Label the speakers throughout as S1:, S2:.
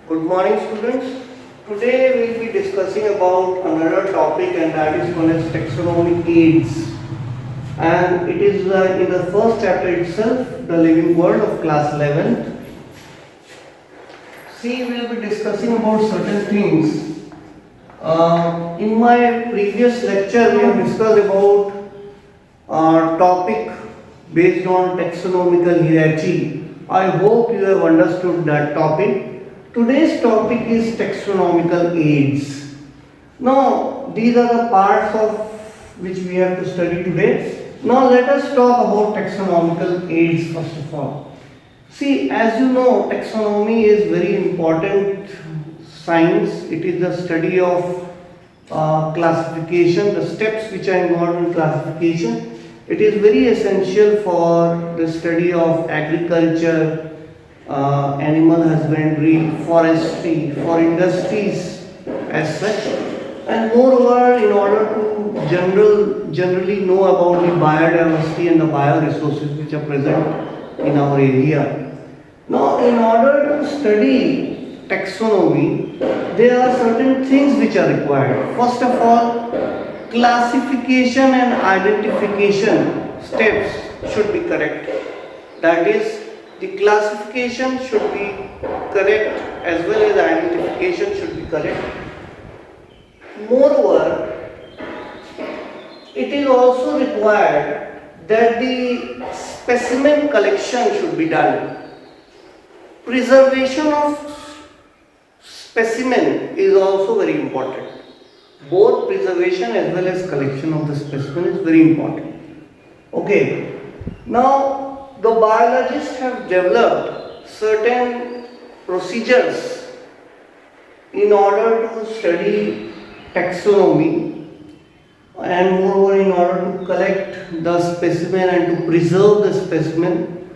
S1: Good morning, students. Today we will be discussing about another topic, and that is known as taxonomic aids. And it is in the first chapter itself, the living world of class 11. See, we will be discussing about certain things. In my previous lecture, we have discussed about topic based on taxonomical hierarchy. I hope you have understood that topic. Today's topic is taxonomical aids. Now, these are the parts of which we have to study today. Now, let us talk about taxonomical aids first of all. See, as you know, taxonomy is very important science. It is the study of classification, the steps which are involved in classification. It is very essential for the study of agriculture, animal husbandry, forestry, for industries as such, and moreover, in order to generally know about the biodiversity and the bioresources which are present in our area. Now, in order to study taxonomy, there are certain things which are required. First of all, classification and identification steps should be correct. That is, the classification should be correct as well as identification should be correct. Moreover, it is also required that the specimen collection should be done. Preservation of specimen is also very important. Both preservation as well as collection of the specimen is very important. Okay, now the biologists have developed certain procedures in order to study taxonomy, and moreover in order to collect the specimen and to preserve the specimen.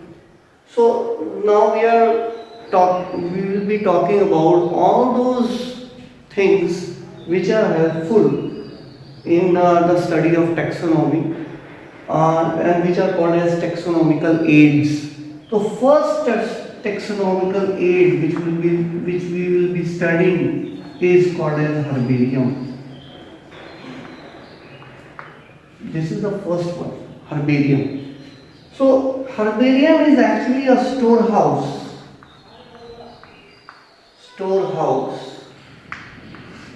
S1: So now we will be talking about all those things which are helpful in the study of taxonomy and which are called as taxonomical aids. So first taxonomical aid which we will be studying is called as herbarium. This is the first one, herbarium. So herbarium is actually a storehouse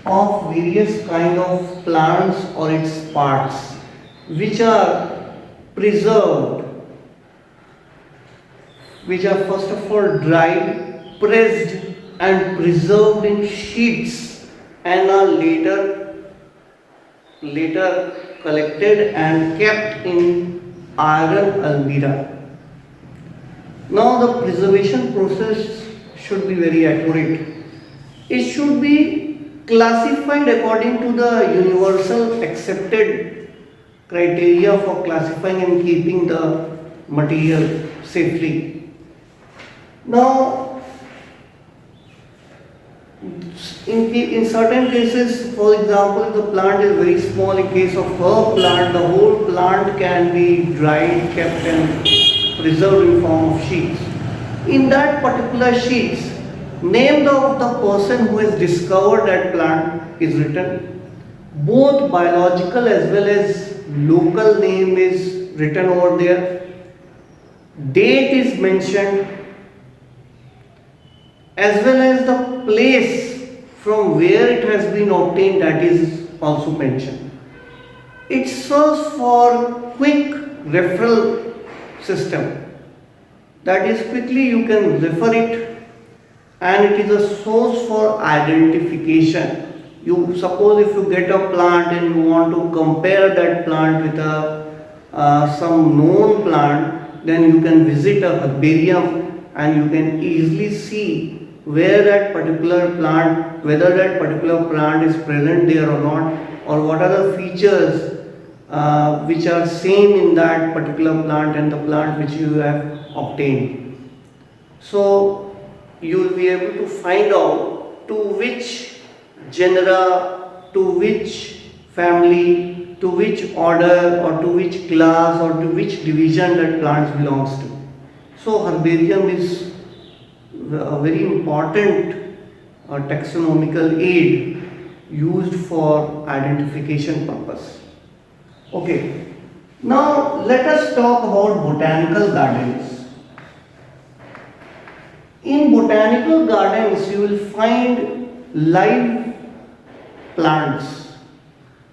S1: of various kind of plants or its parts which are preserved, which are first of all dried, pressed and preserved in sheets, and are later collected and kept in iron almirah. Now the preservation process should be very accurate. It should be classified according to the universal accepted criteria for classifying and keeping the material safely. Now, in certain cases, for example, if the plant is very small, in case of herb plant, the whole plant can be dried, kept and preserved in form of sheets. In that particular sheets, name of the person who has discovered that plant is written. Both biological as well as local name is written over there. Date is mentioned, as well as the place from where it has been obtained, that is also mentioned. It serves for quick referral system. That is, quickly you can refer it, and it is a source for identification. You suppose if you get a plant and you want to compare that plant with some known plant, then you can visit a herbarium and you can easily see where that particular plant, whether that particular plant is present there or not, or what are the features which are same in that particular plant and the plant which you have obtained. So you will be able to find out to which genera, to which family, to which order, or to which class, or to which division that plant belongs to. So herbarium is a very important a taxonomical aid used for identification purpose. Okay, now let us talk about botanical gardens. In botanical gardens, you will find live plants.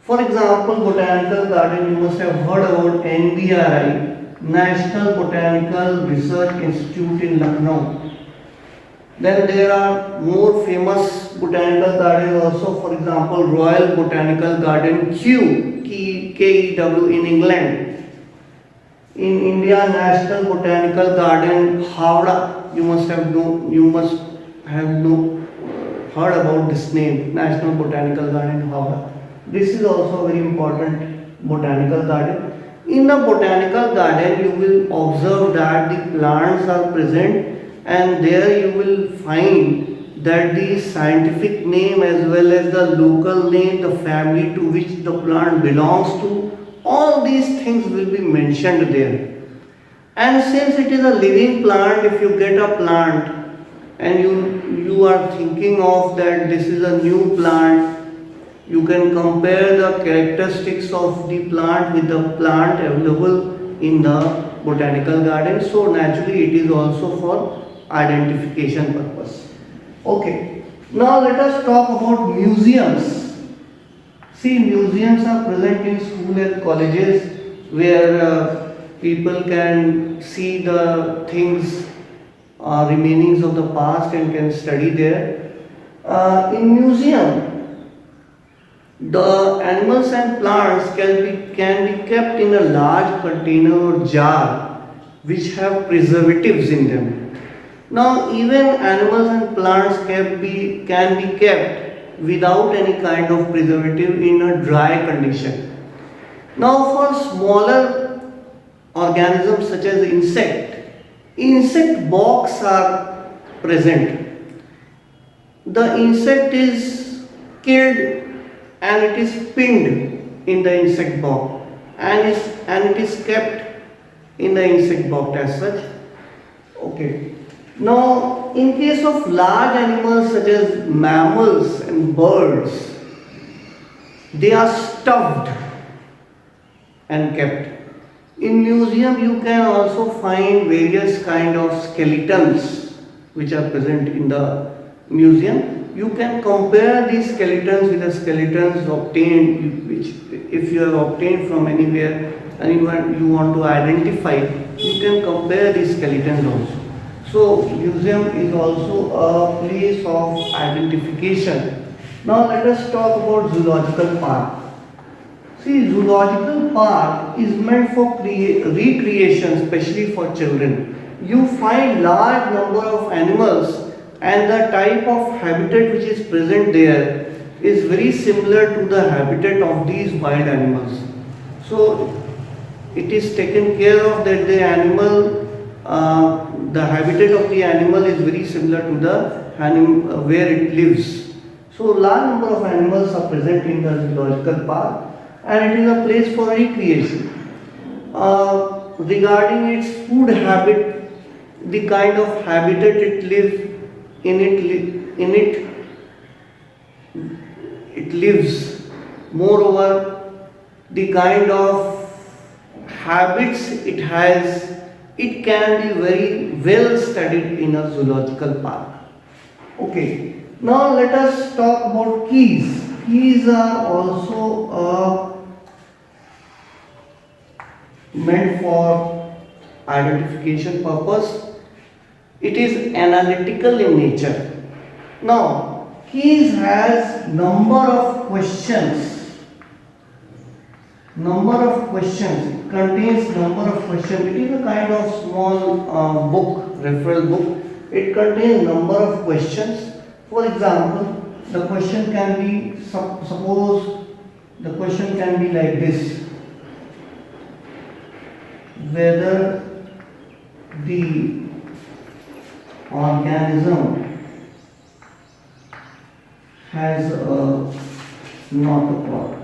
S1: For example, botanical garden, you must have heard about NBRI, National Botanical Research Institute in Lucknow. Then there are more famous botanical gardens also, for example, Royal Botanical Garden KEW in England. In India, National Botanical Garden Howrah, you must have heard about this name, National Botanical Garden Howrah. This is also a very important botanical garden. In a botanical garden, you will observe that the plants are present, and there you will find that the scientific name as well as the local name, the family to which the plant belongs to, all these things will be mentioned there. And since it is a living plant, if you get a plant and you are thinking of that this is a new plant, you can compare the characteristics of the plant with the plant available in the botanical garden. So naturally it is also for identification purpose. Okay, now let us talk about museums. See, museums are present in school and colleges where people can see the things, remainings of the past, and can study there. In museum, the animals and plants can be kept in a large container or jar which have preservatives in them. Now, even animals and plants can be kept without any kind of preservative in a dry condition. Now, for smaller organisms such as insect box are present. The insect is killed and it is pinned in the insect box, and it is kept in the insect box as such. Okay. Now, in case of large animals such as mammals and birds, they are stuffed and kept. In museum, you can also find various kind of skeletons which are present in the museum. You can compare these skeletons with the skeletons obtained, which if you have obtained from anywhere and you want to identify, you can compare these skeletons also. So museum is also a place of identification. Now let us talk about zoological park. See, zoological park is meant for recreation, especially for children. You find large number of animals, and the type of habitat which is present there is very similar to the habitat of these wild animals. So it is taken care of that the animal, the habitat of the animal is very similar to the animal where it lives. So large number of animals are present in the zoological park, and it is a place for recreation. Regarding its food habit, the kind of habitat it lives it lives. Moreover, the kind of habits it has, it can be very well studied in a zoological park. Okay, now let us talk about keys. Keys are also meant for identification purpose. It is analytical in nature. Now, keys has number of questions. It contains number of questions. It is a kind of small book, referral book. It contains number of questions. For example, the question can be, suppose the question can be like this: whether the organism has a notochord.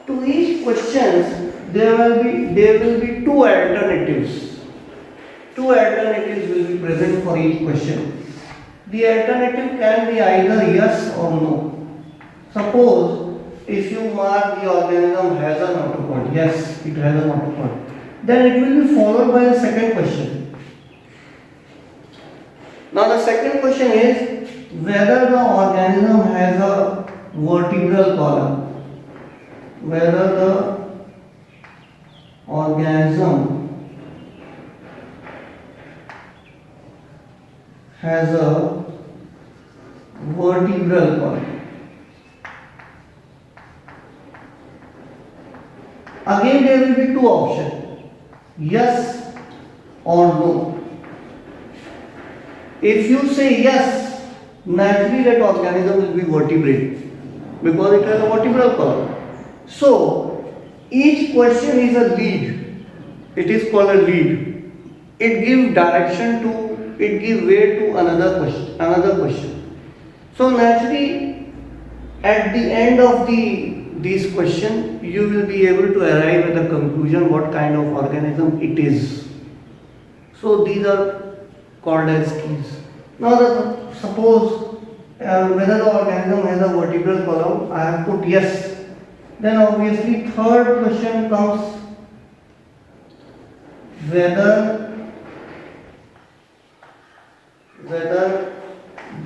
S1: To each question there will be two alternatives. Two alternatives will be present for each question. The alternative can be either yes or no. Suppose if you mark the organism has an autopod, yes, it has an autopod, then it will be followed by the second question. Now the second question is whether the organism has a vertebral column. Whether the organism has a vertebral column. Again there will be two options, yes or no. If you say yes, naturally that organism will be vertebrate because it has a vertebral column. So each question is a lead. It is called a lead. It gives direction to, it gives way to another question. So naturally at the end of this question you will be able to arrive at the conclusion what kind of organism it is. So these are called as keys. Now suppose whether the organism has a vertebral column, I have put yes. Then obviously third question comes whether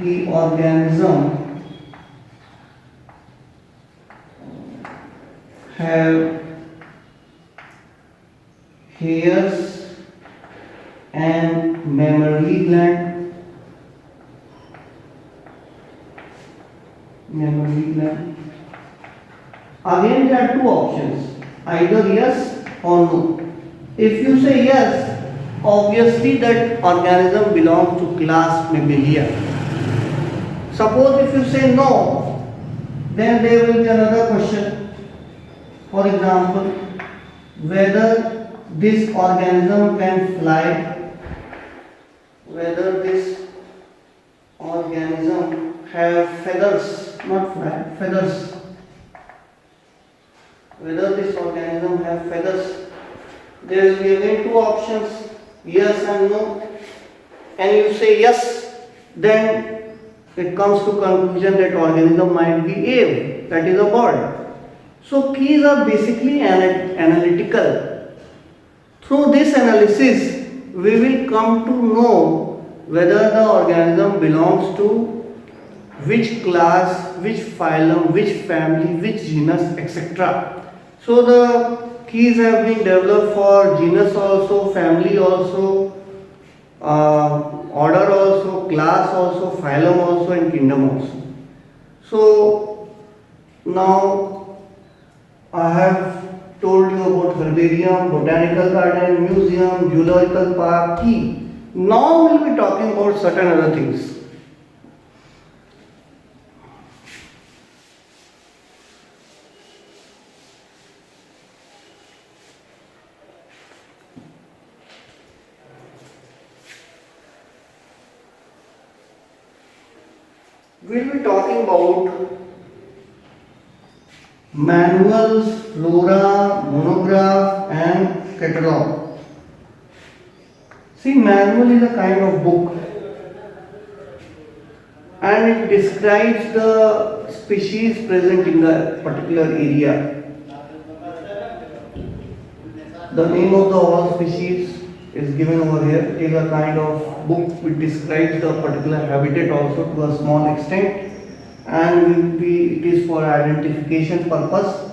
S1: the organism have hairs and mammary gland. Again there are two options, either yes or no. If you say yes, obviously that organism belongs to class Mammalia. Suppose if you say no, then there will be another question. For example, whether this organism can fly, whether this organism have feathers, not fly, feathers. Whether this organism have feathers, there will be again two options, yes and no. And you say yes, then it comes to conclusion that organism might be ave, that is a bird. So keys are basically analytical. Through this analysis, we will come to know whether the organism belongs to which class, which phylum, which family, which genus, etc. So the keys have been developed for genus also, family also, order also, class also, phylum also, and kingdom also. So now I have told you about herbarium, botanical garden, museum, zoological park, key. Now we will be talking about certain other things. We will be talking about manuals, flora, monograph and catalog. See, manual is a kind of book and it describes the species present in the particular area. The name of the all species is given over here. It is a kind of book which describes the particular habitat also to a small extent, and it is for identification purpose.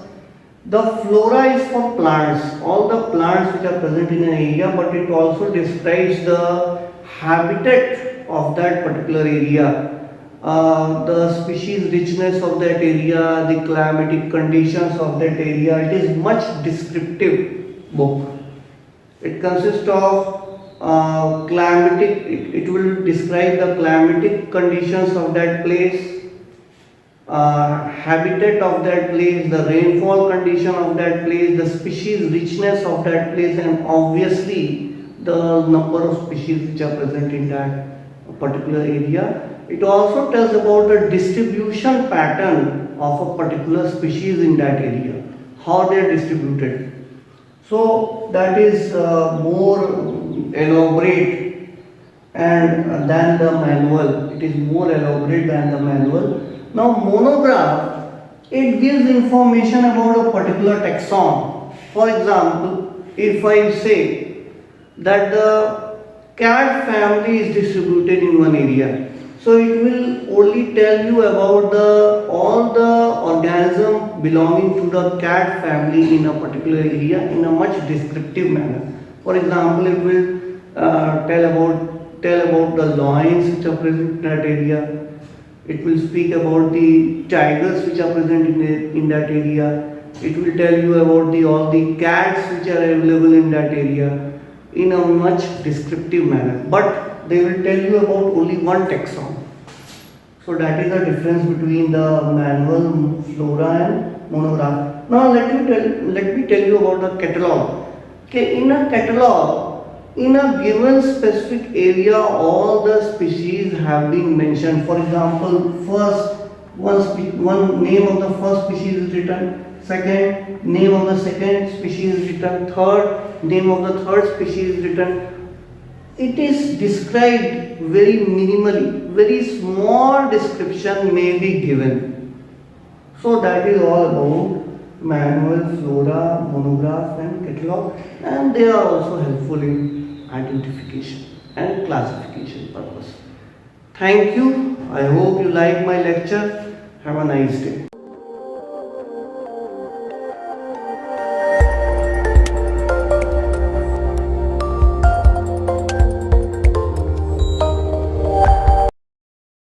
S1: The flora is for plants, all the plants which are present in an area, but it also describes the habitat of that particular area, the species richness of that area, the climatic conditions of that area. It is much descriptive book. It consists of climatic, it will describe the climatic conditions of that place, habitat of that place, the rainfall condition of that place, the species richness of that place, and obviously the number of species which are present in that particular area. It also tells about the distribution pattern of a particular species in that area, how they are distributed. So that is more elaborate, and than the manual. It is more elaborate than the manual. Now monograph, it gives information about a particular taxon. For example, if I say that the cat family is distributed in one area, so it will only tell you about the all the organism belonging to the cat family in a particular area in a much descriptive manner. For example, it will tell about the lions which are present in that area. It will speak about the tigers which are present in that area. It will tell you about all the cats which are available in that area in a much descriptive manner. But they will tell you about only one taxon. So that is the difference between the manual flora and monograph. Now let me tell you about the catalog. Okay, in a catalog, in a given specific area, all the species have been mentioned. For example, one name of the first species is written, second name of the second species is written, third name of the third species is written. It is described very minimally, very small description may be given. So that is all about manual, flora, monograph and catalog, and they are also helpful in identification and classification purpose. Thank you. I hope you like my lecture. Have a nice day.